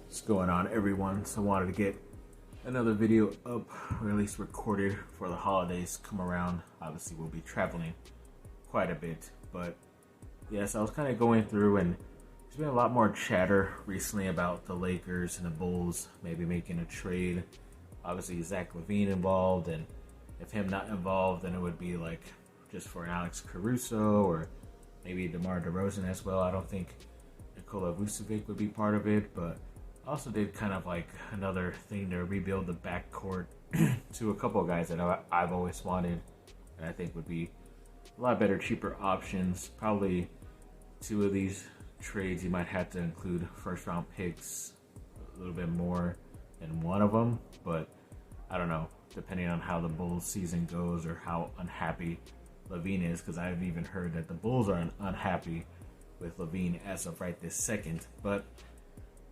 What's going on, everyone? So I wanted to get another video up, or at least recorded for the holidays come around. Obviously we'll be traveling quite a bit, but yes, I was kind of going through, and there's been a lot more chatter recently about the Lakers and the Bulls maybe making a trade. Obviously Zach Lavine involved, and if him not involved, then it would be like just for an Alex Caruso or maybe DeMar DeRozan as well. I don't think Nikola Vucevic would be part of it, but also did kind of like another thing to rebuild the backcourt to a couple of guys that I've always wanted, and I think would be a lot better, cheaper options. Probably two of these trades you might have to include first round picks, a little bit more than one of them, but I don't know, depending on how the Bulls season goes or how unhappy Lavine is, because I've even heard that the Bulls are unhappy with Lavine as of right this second. But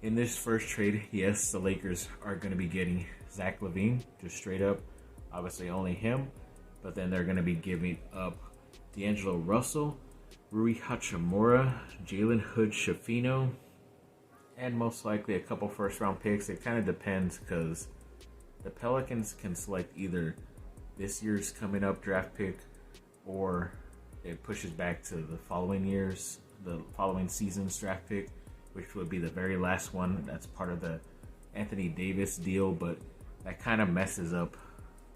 in this first trade, yes, the Lakers are going to be getting Zach Lavine, just straight up, obviously only him, but then they're going to be giving up D'Angelo Russell, Rui Hachimura, Jalen Hood-Schifino, and most likely a couple first round picks. It kind of depends, because the Pelicans can select either this year's coming up draft pick, or it pushes back to the following season's draft pick, which would be the very last one. That's part of the Anthony Davis deal, but that kind of messes up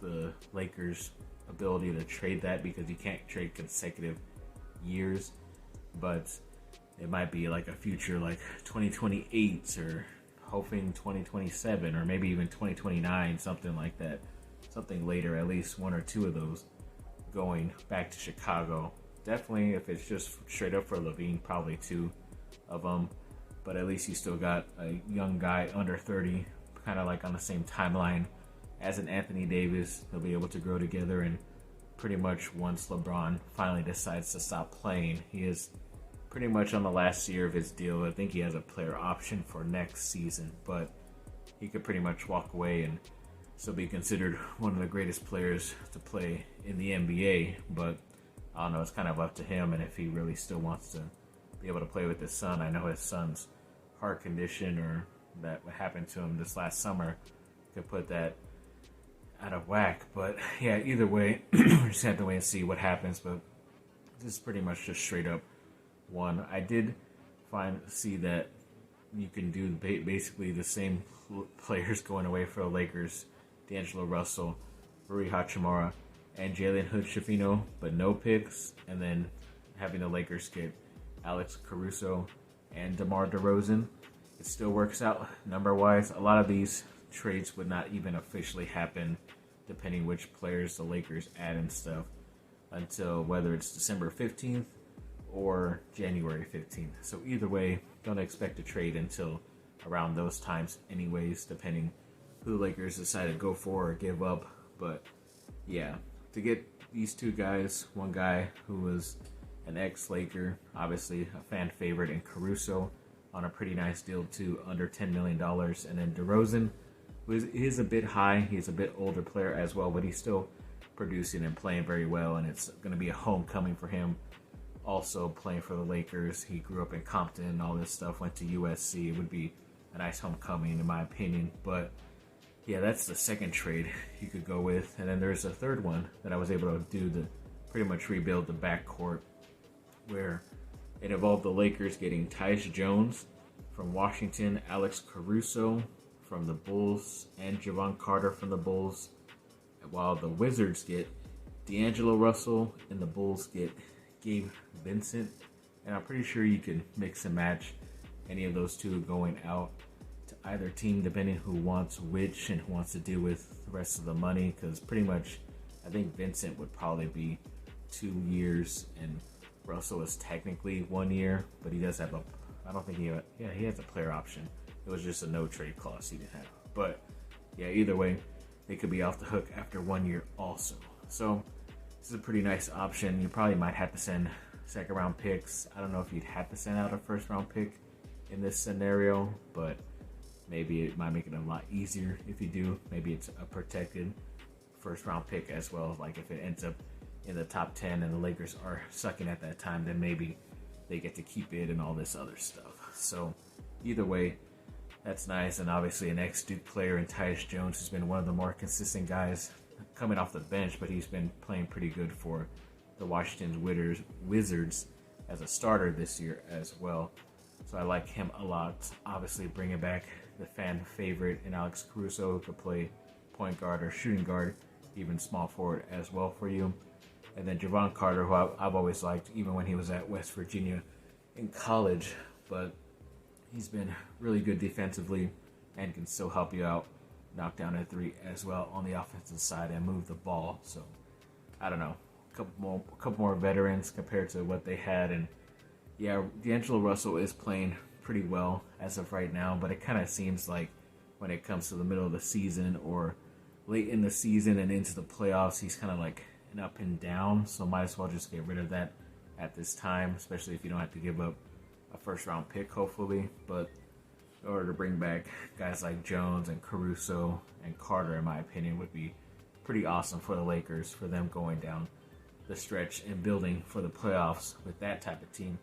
the Lakers' ability to trade that, because you can't trade consecutive years. But it might be like a future like 2028, or hoping 2027, or maybe even 2029, something like that. Something later, at least one or two of those going back to Chicago. Definitely, if it's just straight up for Lavine, probably two of them. But at least you still got a young guy under 30, kind of like on the same timeline as an Anthony Davis. They'll be able to grow together, and pretty much once LeBron finally decides to stop playing, he is pretty much on the last year of his deal. I think he has a player option for next season, but he could pretty much walk away and still be considered one of the greatest players to play in the NBA. But I don't know, it's kind of up to him, and if he really still wants to be able to play with his son. I know his son's heart condition, or that what happened to him this last summer, could put that out of whack. But yeah, either way, we just have to wait and see what happens. But this is pretty much just straight up one. I did see that you can do basically the same players going away for the Lakers: D'Angelo Russell, Rui Hachimura, and Jalen Hood-Schifino, but no picks, and then having the Lakers get Alex Caruso and DeMar DeRozan. It still works out number-wise. A lot of these trades would not even officially happen, depending which players the Lakers add and stuff, until whether it's December 15th or January 15th. So either way, don't expect a trade until around those times anyways, depending who the Lakers decide to go for or give up. But yeah, to get these two guys, one guy who was an ex-Laker, obviously a fan favorite, in Caruso on a pretty nice deal too, under $10 million. And then DeRozan, who is a bit high. He's a bit older player as well, but he's still producing and playing very well, and it's going to be a homecoming for him. Also playing for the Lakers. He grew up in Compton and all this stuff, went to USC. It would be a nice homecoming in my opinion. But yeah, that's the second trade you could go with. And then there's a third one that I was able to do to pretty much rebuild the backcourt, where it involved the Lakers getting Tyus Jones from Washington, Alex Caruso from the Bulls, and Javon Carter from the Bulls, while the Wizards get D'Angelo Russell and the Bulls get Gabe Vincent. And I'm pretty sure you can mix and match any of those two going out to either team, depending who wants which and who wants to deal with the rest of the money, because pretty much I think Vincent would probably be 2 years, and Russell is technically 1 year, but he does have I don't think he has a player option. It was just a no trade clause he didn't have. But yeah, either way, they could be off the hook after 1 year also. So this is a pretty nice option. You probably might have to send second round picks. I don't know if you'd have to send out a first round pick in this scenario, but maybe it might make it a lot easier if you do. Maybe it's a protected first round pick as well. Like if it ends up in the top 10 and the Lakers are sucking at that time, then maybe they get to keep it and all this other stuff. So either way, That's nice. And obviously an ex-Duke player in Tyus Jones, who's been one of the more consistent guys coming off the bench, but he's been playing pretty good for the Washington Wizards as a starter this year as well. So I like him a lot. Obviously bringing back the fan favorite in Alex Caruso, who could play point guard or shooting guard, even small forward as well for you. And then Javon Carter, who I've always liked, even when he was at West Virginia in college. But he's been really good defensively and can still help you out, knock down a three as well on the offensive side and move the ball. So I don't know, a couple more veterans compared to what they had. And yeah, D'Angelo Russell is playing pretty well as of right now, but it kind of seems like when it comes to the middle of the season or late in the season and into the playoffs, he's kind of like an up and down. So might as well just get rid of that at this time, especially if you don't have to give up a first round pick, hopefully. But in order to bring back guys like Jones and Caruso and Carter, in my opinion, would be pretty awesome for the Lakers, for them going down the stretch and building for the playoffs with that type of team.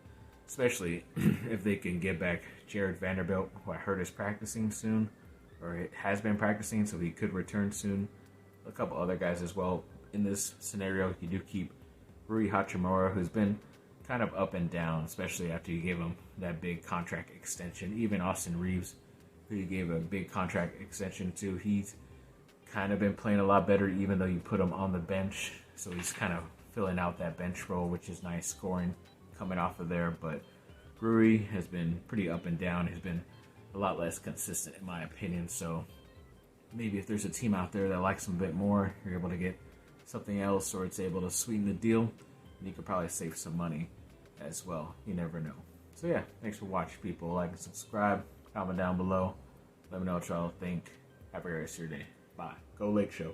Especially if they can get back Jared Vanderbilt, who I heard is practicing soon, or it has been practicing, so he could return soon. A couple other guys as well. In this scenario, you do keep Rui Hachimura, who's been kind of up and down, especially after you gave him that big contract extension. Even Austin Reeves, who you gave a big contract extension to, he's kind of been playing a lot better, even though you put him on the bench. So he's kind of filling out that bench role, which is nice, scoring coming off of there. But Rui has been pretty up and down. He's been a lot less consistent, in my opinion. So maybe if there's a team out there that likes him a bit more, you're able to get something else, or it's able to sweeten the deal, and you could probably save some money as well. You never know. So yeah, thanks for watching, people. Like and subscribe, comment down below, let me know what y'all think. Have a great rest of your day. Bye. Go Lake Show.